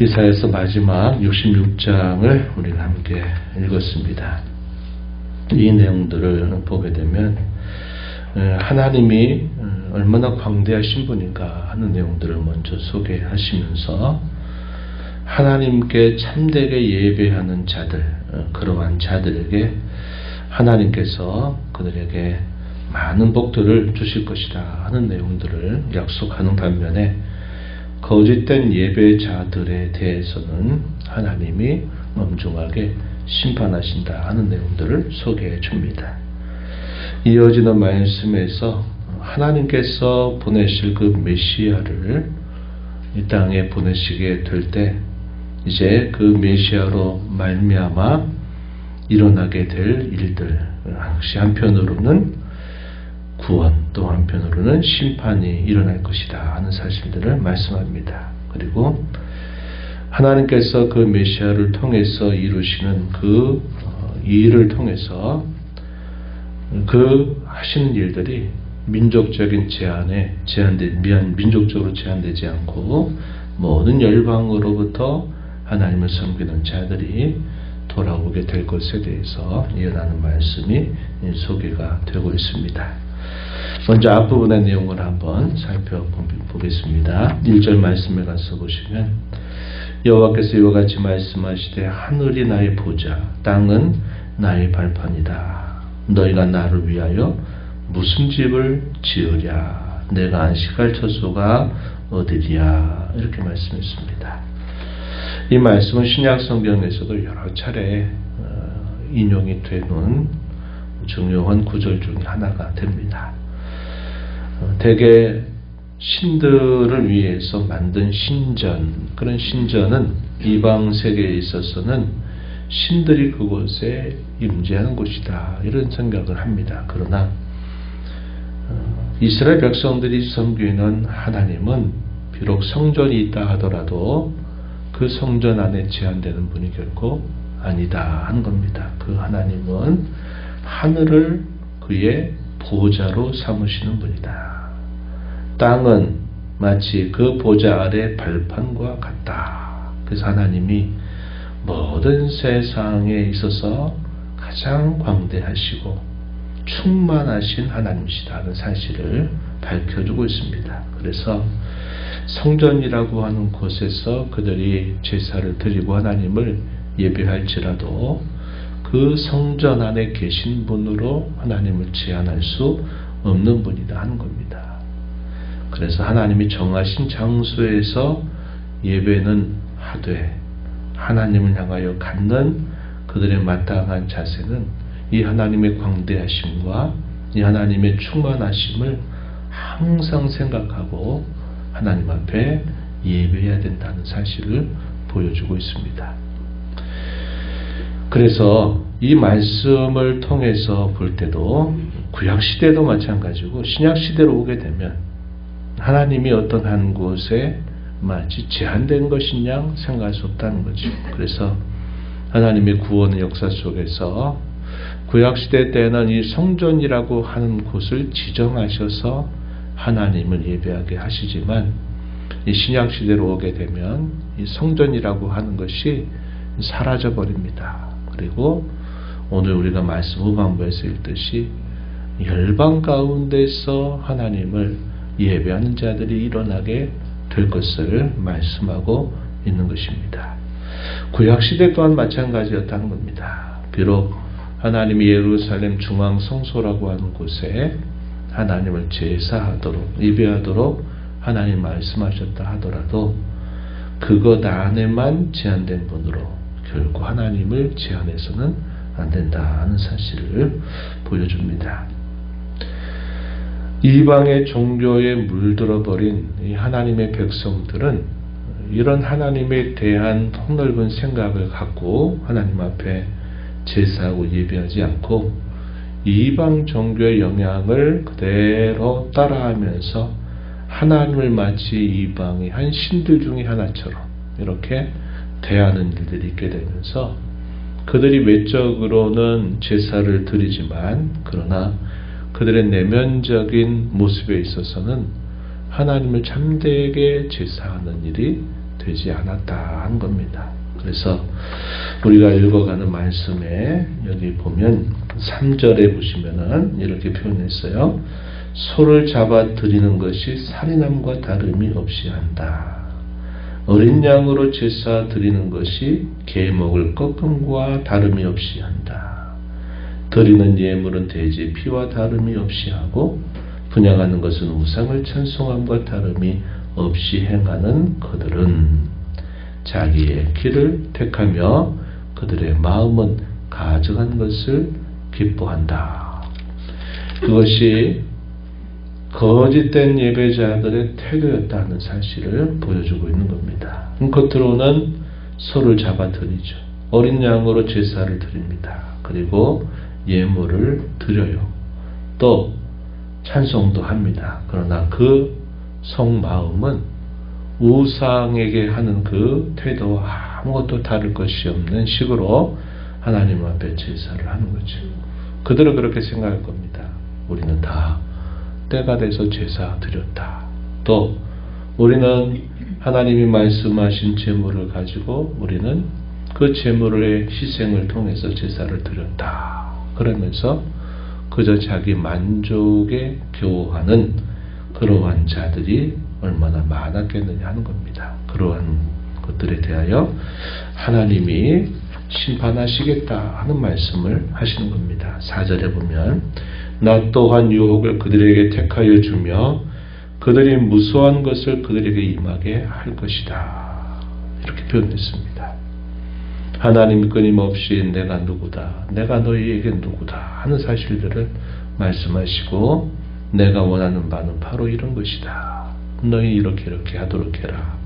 이사야서 마지막 66장을 우리가 함께 읽었습니다. 이 내용들을 보게 되면 하나님이 얼마나 광대하신 분인가 하는 내용들을 먼저 소개하시면서 하나님께 참되게 예배하는 자들, 그러한 자들에게 하나님께서 그들에게 많은 복들을 주실 것이다 하는 내용들을 약속하는 반면에 거짓된 예배자들에 대해서는 하나님이 엄중하게 심판하신다 하는 내용들을 소개해 줍니다. 이어지는 말씀에서 하나님께서 보내실 그 메시아를 이 땅에 보내시게 될 때 이제 그 메시아로 말미암아 일어나게 될 일들, 한편으로는 구원, 또 한편으로는 심판이 일어날 것이다 하는 사실들을 말씀합니다. 그리고 하나님께서 그 메시아를 통해서 이루시는 그 일을 통해서 그 하시는 일들이 민족적인 민족적으로 제한되지 않고 모든 열방으로부터 하나님을 섬기는 자들이 돌아오게 될 것에 대해서 예언하는 말씀이 소개가 되고 있습니다. 먼저 앞부분의 내용을 한번 살펴보겠습니다. 1절 말씀에 가서 보시면 여호와께서 이와 같이 말씀하시되 하늘이 나의 보좌, 땅은 나의 발판이다. 너희가 나를 위하여 무슨 집을 지으랴? 내가 안식할 처소가 어디랴? 이렇게 말씀했습니다. 이 말씀은 신약 성경에서도 여러 차례 인용이 되는 중요한 구절 중에 하나가 됩니다. 대개 신들을 위해서 만든 신전, 그런 신전은 이방 세계에 있어서는 신들이 그곳에 임재하는 곳이다 이런 생각을 합니다. 그러나 이스라엘 백성들이 섬기는 하나님은 비록 성전이 있다 하더라도 그 성전 안에 제한되는 분이 결코 아니다 하는 겁니다. 그 하나님은 하늘을 그의 보좌로 삼으시는 분이다. 땅은 마치 그 보좌 아래 발판과 같다. 그래서 하나님이 모든 세상에 있어서 가장 광대하시고 충만하신 하나님이시다는 사실을 밝혀주고 있습니다. 그래서 성전이라고 하는 곳에서 그들이 제사를 드리고 하나님을 예배할지라도 그 성전 안에 계신 분으로 하나님을 제한할 수 없는 분이다 하는 겁니다. 그래서 하나님이 정하신 장소에서 예배는 하되 하나님을 향하여 갖는 그들의 마땅한 자세는 이 하나님의 광대하심과 이 하나님의 충만하심을 항상 생각하고 하나님 앞에 예배해야 된다는 사실을 보여주고 있습니다. 그래서 이 말씀을 통해서 볼 때도 구약시대도 마찬가지고 신약시대로 오게 되면 하나님이 어떤 한 곳에 마치 제한된 것이냐 생각할 수 없다는 거죠. 그래서 하나님의 구원의 역사 속에서 구약시대 때는 이 성전이라고 하는 곳을 지정하셔서 하나님을 예배하게 하시지만 이 신약시대로 오게 되면 이 성전이라고 하는 것이 사라져 버립니다. 그리고 오늘 우리가 말씀 후반부에서 읽듯이 열방 가운데서 하나님을 예배하는 자들이 일어나게 될 것을 말씀하고 있는 것입니다. 구약시대 또한 마찬가지였다는 겁니다. 비록 하나님이 예루살렘 중앙성소라고 하는 곳에 하나님을 제사하도록 예배하도록 하나님 말씀하셨다 하더라도 그것 안에만 제한된 분으로 결코 하나님을 제한해서는 안 된다 하는 사실을 보여줍니다. 이방의 종교에 물들어버린 이 하나님의 백성들은 이런 하나님에 대한 폭넓은 생각을 갖고 하나님 앞에 제사하고 예배하지 않고 이방 종교의 영향을 그대로 따라하면서 하나님을 마치 이방의 한 신들 중에 하나처럼 이렇게 대하는 일들이 있게 되면서 그들이 외적으로는 제사를 드리지만 그러나 그들의 내면적인 모습에 있어서는 하나님을 참되게 제사하는 일이 되지 않았다 한 겁니다. 그래서 우리가 읽어가는 말씀에 여기 보면 3절에 보시면은 이렇게 표현했어요. 소를 잡아 드리는 것이 살인함과 다름이 없이 한다. 어린 양으로 제사 드리는 것이 계목을 꺾음과 다름이 없이 한다. 드리는 예물은 돼지 피와 다름이 없이 하고 분향하는 것은 우상을 찬송함과 다름이 없이 행하는 그들은 자기의 길을 택하며 그들의 마음은 가증한 것을 기뻐한다. 그것이 거짓된 예배자들의 태도였다는 사실을 보여주고 있는 겁니다. 겉으로는 소를 잡아 드리죠. 어린 양으로 제사를 드립니다. 그리고 예물을 드려요. 또 찬송도 합니다. 그러나 그 속마음은 우상에게 하는 그 태도와 아무것도 다를 것이 없는 식으로 하나님 앞에 제사를 하는 거죠. 그들은 그렇게 생각할 겁니다. 우리는 다 때가 돼서 제사 드렸다. 또 우리는 하나님이 말씀하신 제물을 가지고 우리는 그 제물의 희생을 통해서 제사를 드렸다. 그러면서 그저 자기 만족에 겨워하는 그러한 자들이 얼마나 많았겠느냐 하는 겁니다. 그러한 것들에 대하여 하나님이 심판하시겠다 하는 말씀을 하시는 겁니다. 4절에 보면 나 또한 유혹을 그들에게 택하여 주며 그들이 무수한 것을 그들에게 임하게 할 것이다. 이렇게 표현했습니다. 하나님이 끊임없이 내가 누구다, 내가 너희에게 누구다 하는 사실들을 말씀하시고 내가 원하는 바는 바로 이런 것이다. 너희 이렇게 하도록 해라.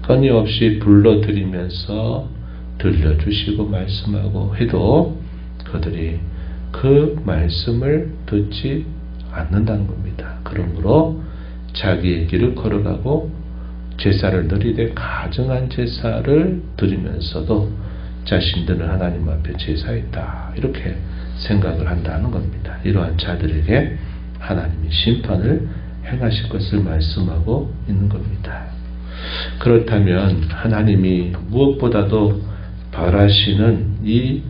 끊임없이 불러드리면서 들려주시고 말씀하고 해도 그들이 그 말씀을 듣지 않는다는 겁니다. 그러므로 자기의 길을 걸어가고 제사를 드리되 가증한 제사를 드리면서도 자신들은 하나님 앞에 제사했다 이렇게 생각을 한다는 겁니다. 이러한 자들에게 하나님이 심판을 행하실 것을 말씀하고 있는 겁니다. 그렇다면 하나님이 무엇보다도 바라시는 이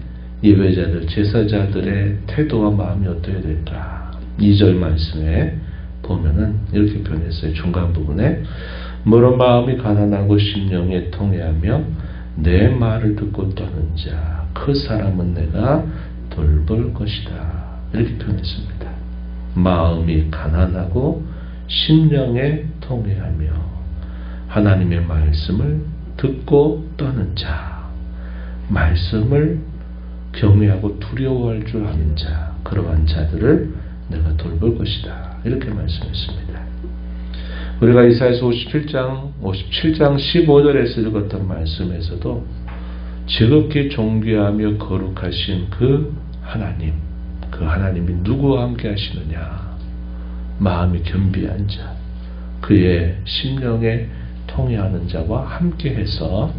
예배자들, 제사자들의 태도와 마음이 어떻게 될까? 2절 말씀에 보면은 이렇게 표현했어요. 중간 부분에 무릇 마음이 가난하고 심령에 통회하며 내 말을 듣고 떠는 자, 그 사람은 내가 돌볼 것이다. 이렇게 표현했습니다. 마음이 가난하고 심령에 통회하며 하나님의 말씀을 듣고 떠는 자, 말씀을 경외하고 두려워할 줄 아는 자, 그러한 자들을 내가 돌볼 것이다. 이렇게 말씀했습니다. 우리가 이사야서 57장 15절에서 읽었던 말씀에서도 지극히 존귀하며 거룩하신 그 하나님이 누구와 함께 하시느냐? 마음이 겸비한 자, 그의 심령에 통회하는 자와 함께해서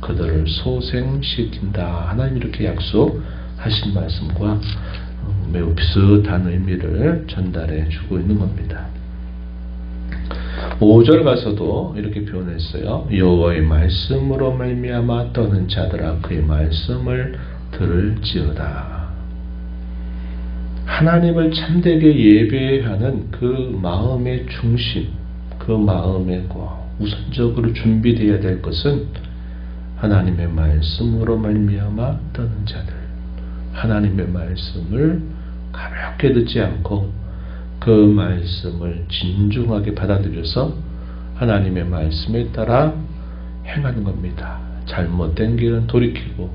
그들을 소생시킨다. 하나님 이렇게 약속하신 말씀과 매우 비슷한 의미를 전달해 주고 있는 겁니다. 5절 가서도 이렇게 표현했어요. 여호와의 말씀으로 말미암아 떠는 자들아 그의 말씀을 들을지어다. 하나님을 참되게 예배하는 그 마음의 중심, 그 마음에 우선적으로 준비되어야 될 것은 하나님의 말씀으로 말미암아 떠는 자들, 하나님의 말씀을 가볍게 듣지 않고 그 말씀을 진중하게 받아들여서 하나님의 말씀에 따라 행하는 겁니다. 잘못된 길은 돌이키고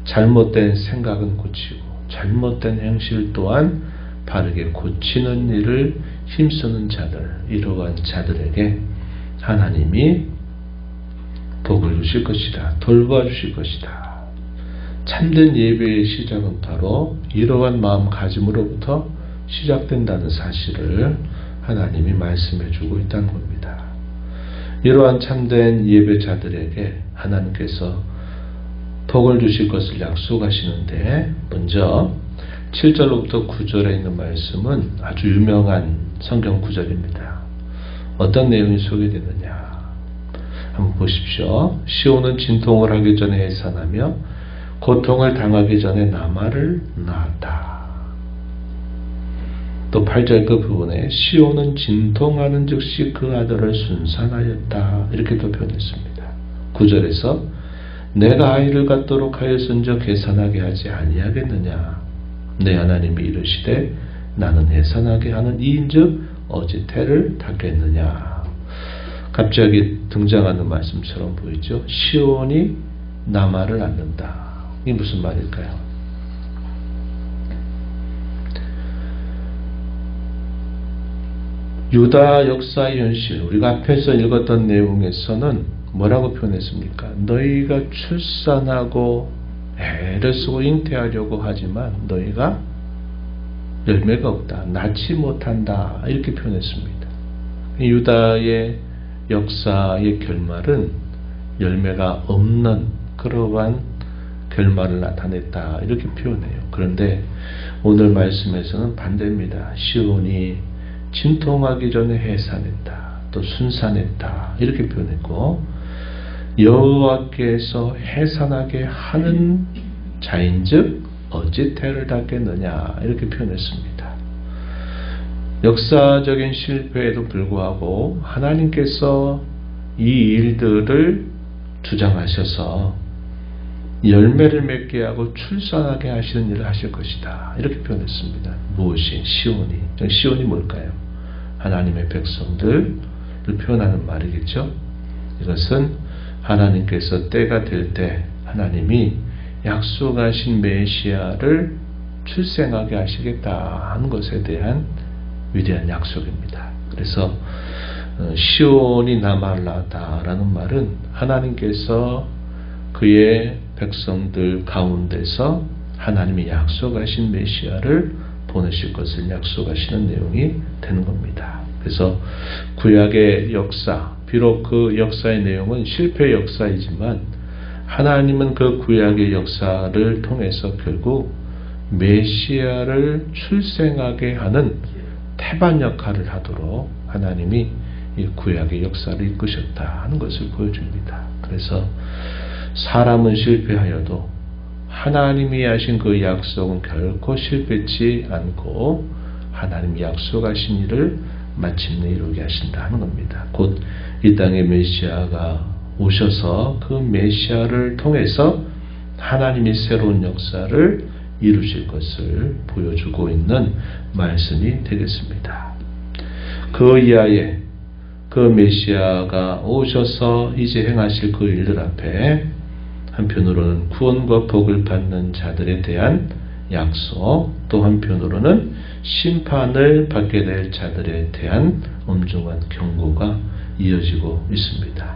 잘못된 생각은 고치고 잘못된 행실 또한 바르게 고치는 일을 힘쓰는 자들, 이러한 자들에게 하나님이 복을 주실 것이다. 돌봐주실 것이다. 참된 예배의 시작은 바로 이러한 마음가짐으로부터 시작된다는 사실을 하나님이 말씀해 주고 있다는 겁니다. 이러한 참된 예배자들에게 하나님께서 복을 주실 것을 약속하시는데 먼저 7절로부터 9절에 있는 말씀은 아주 유명한 성경 구절입니다. 어떤 내용이 소개되느냐? 한번 보십시오. 시온은 진통을 하기 전에 해산하며 고통을 당하기 전에 나말을 낳았다. 또 8절 그 부분에 시온은 진통하는 즉시 그 아들을 순산하였다. 이렇게 또 표현했습니다. 9절에서 내가 아이를 갖도록 하였은즉 해산하게 하지 아니하겠느냐. 내 하나님이 이르시되 나는 해산하게 하는 이인즉 어찌 태를 닫겠느냐. 갑자기 등장하는 말씀처럼 보이죠. 시온이 나말을 낳는다. 이게 무슨 말일까요? 유다 역사의 현실, 우리가 앞에서 읽었던 내용에서는 뭐라고 표현했습니까? 너희가 출산하고 애를 쓰고 잉태하려고 하지만 너희가 열매가 없다. 낳지 못한다. 이렇게 표현했습니다. 유다의 역사의 결말은 열매가 없는 그러한 결말을 나타냈다. 이렇게 표현해요. 그런데 오늘 말씀에서는 반대입니다. 시온이 진통하기 전에 해산했다. 또 순산했다. 이렇게 표현했고 여호와께서 해산하게 하는 자인즉 어찌 태를 닫겠느냐. 이렇게 표현했습니다. 역사적인 실패에도 불구하고 하나님께서 이 일들을 주장하셔서 열매를 맺게 하고 출산하게 하시는 일을 하실 것이다. 이렇게 표현했습니다. 무엇이? 시온이. 시온이 뭘까요? 하나님의 백성들을 표현하는 말이겠죠. 이것은 하나님께서 때가 될 때 하나님이 약속하신 메시아를 출생하게 하시겠다 하는 것에 대한 위대한 약속입니다. 그래서 시온이 나말을 낳았다라는 말은 하나님께서 그의 백성들 가운데서 하나님이 약속하신 메시아를 보내실 것을 약속하시는 내용이 되는 겁니다. 그래서 구약의 역사, 비록 그 역사의 내용은 실패의 역사이지만 하나님은 그 구약의 역사를 통해서 결국 메시아를 출생하게 하는 태반 역할을 하도록 하나님이 이 구약의 역사를 이끄셨다 하는 것을 보여줍니다. 그래서 사람은 실패하여도 하나님이 하신 그 약속은 결코 실패치 않고 하나님이 약속하신 일을 마침내 이루게 하신다 하는 겁니다. 곧 이 땅에 메시아가 오셔서 그 메시아를 통해서 하나님이 새로운 역사를 이루실 것을 보여주고 있는 말씀이 되겠습니다. 그 이하에 그 메시아가 오셔서 이제 행하실 그 일들 앞에 한편으로는 구원과 복을 받는 자들에 대한 약속, 또 한편으로는 심판을 받게 될 자들에 대한 엄중한 경고가 이어지고 있습니다.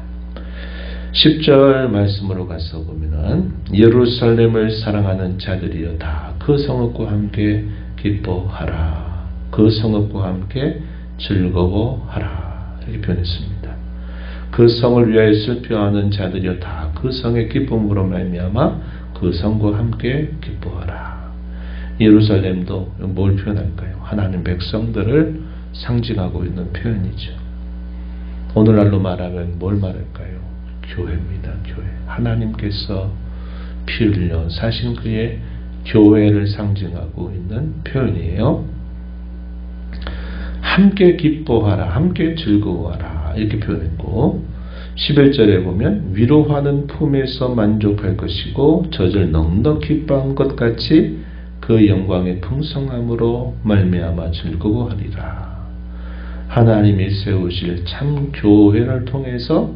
10절 말씀으로 가서 보면은 예루살렘을 사랑하는 자들이여 다 그 성읍과 함께 기뻐하라. 그 성읍과 함께 즐거워하라. 이렇게 표현했습니다. 그 성을 위하여 슬퍼하는 자들이여 다 그 성의 기쁨으로 말미암아 그 성과 함께 기뻐하라. 예루살렘도 뭘 표현할까요? 하나님 백성들을 상징하고 있는 표현이죠. 오늘날로 말하면 뭘 말할까요? 교회입니다. 교회. 하나님께서 피 흘려 사신 그의 교회를 상징하고 있는 표현이에요. 함께 기뻐하라. 함께 즐거워하라. 이렇게 표현했고 11절에 보면 위로하는 품에서 만족할 것이고 젖을 넉넉히 기뻐한 것 같이 그 영광의 풍성함으로 말미암아 즐거워하리라. 하나님이 세우실 참 교회를 통해서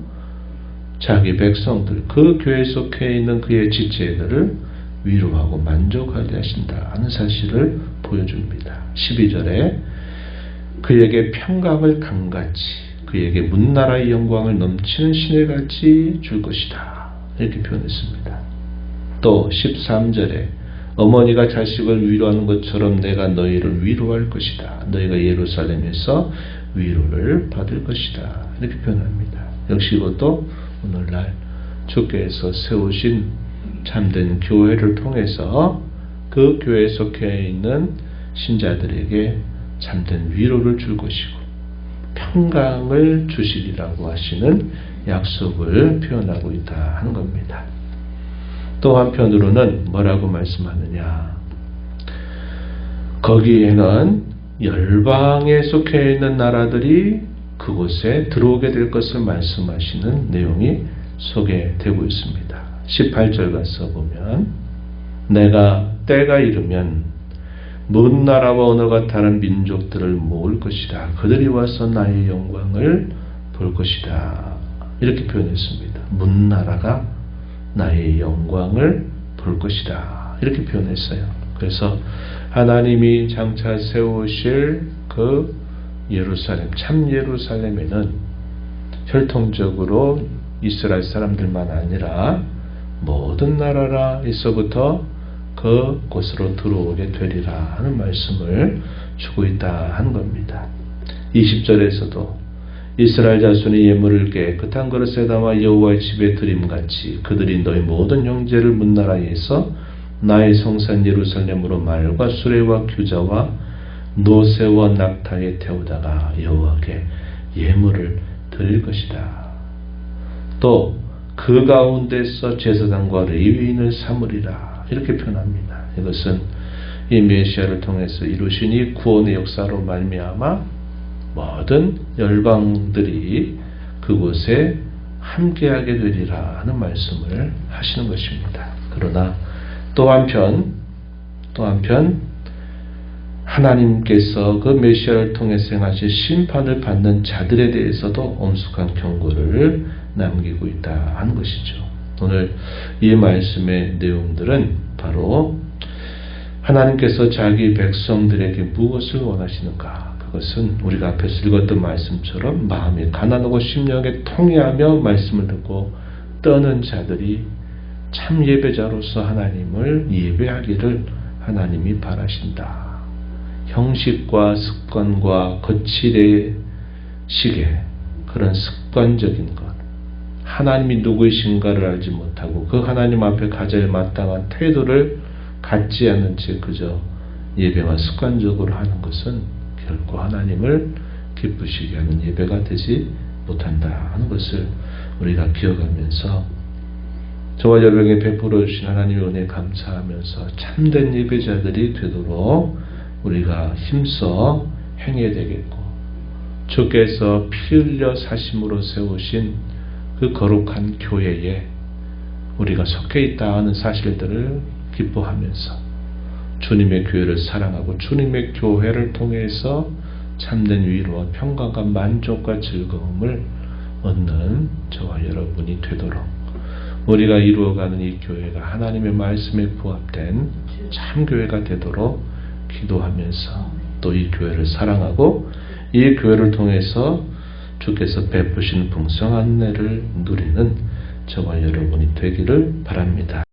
자기 백성들, 그 교회 속해 있는 그의 지체들을 위로하고 만족하게 하신다 하는 사실을 보여줍니다. 12절에 그에게 평강을 강같이, 그에게 문나라의 영광을 넘치는 시내같이 줄 것이다. 이렇게 표현했습니다. 또 13절에 어머니가 자식을 위로하는 것처럼 내가 너희를 위로할 것이다. 너희가 예루살렘에서 위로를 받을 것이다. 이렇게 표현합니다. 역시 이것도 오늘날 주께서 세우신 참된 교회를 통해서 그 교회에 속해 있는 신자들에게 참된 위로를 줄 것이고 평강을 주시리라고 하시는 약속을 표현하고 있다 하는 겁니다. 또 한편으로는 뭐라고 말씀하느냐, 거기에는 열방에 속해 있는 나라들이 그곳에 들어오게 될 것을 말씀하시는 내용이 소개되고 있습니다. 18절 가서 보면, 내가 때가 이르면 먼 나라와 언어가 다른 민족들을 모을 것이다. 그들이 와서 나의 영광을 볼 것이다. 이렇게 표현했습니다. 먼 나라가 나의 영광을 볼 것이다. 이렇게 표현했어요. 그래서 하나님이 장차 세우실 그 예루살렘, 참 예루살렘에는 혈통적으로 이스라엘 사람들만 아니라 모든 나라에서부터 그 곳으로 들어오게 되리라 하는 말씀을 주고 있다 하는 겁니다. 20절에서도 이스라엘 자손이 예물을 깨끗한 그릇에 담아 여호와의 집에 드림같이 그들이 너희 모든 형제를 문나라에서 나의 성산 예루살렘으로 말과 수레와 규자와 노새와 낙타에 태우다가 여호와께 예물을 드릴 것이다. 또 그 가운데서 제사장과 레위인을 삼으리라. 이렇게 표현합니다. 이것은 이 메시아를 통해서 이루신 이 구원의 역사로 말미암아 모든 열방들이 그곳에 함께하게 되리라 하는 말씀을 하시는 것입니다. 그러나 또 한편 하나님께서 그 메시아를 통해서 행하실 심판을 받는 자들에 대해서도 엄숙한 경고를 남기고 있다 하는 것이죠. 오늘 이 말씀의 내용들은 바로 하나님께서 자기 백성들에게 무엇을 원하시는가, 그것은 우리가 앞에서 읽었던 말씀처럼 마음이 가난하고 심령에 통회하며 말씀을 듣고 떠는 자들이 참 예배자로서 하나님을 예배하기를 하나님이 바라신다. 형식과 습관과 거칠의 시계, 그런 습관적인 것, 하나님이 누구이신가를 알지 못하고 그 하나님 앞에 가져야 마땅한 태도를 갖지 않은 채 그저 예배만 습관적으로 하는 것은 결코 하나님을 기쁘시게 하는 예배가 되지 못한다 하는 것을 우리가 기억하면서 저와 여러분에게 베풀어 주신 하나님의 은혜에 감사하면서 참된 예배자들이 되도록 우리가 힘써 행해야 되겠고, 주께서 피 흘려 사심으로 세우신 그 거룩한 교회에 우리가 속해 있다 하는 사실들을 기뻐하면서 주님의 교회를 사랑하고 주님의 교회를 통해서 참된 위로와 평강과 만족과 즐거움을 얻는 저와 여러분이 되도록, 우리가 이루어가는 이 교회가 하나님의 말씀에 부합된 참 교회가 되도록 기도하면서 또 이 교회를 사랑하고 이 교회를 통해서 주께서 베푸신 풍성한 은혜를 누리는 저와 여러분이 되기를 바랍니다.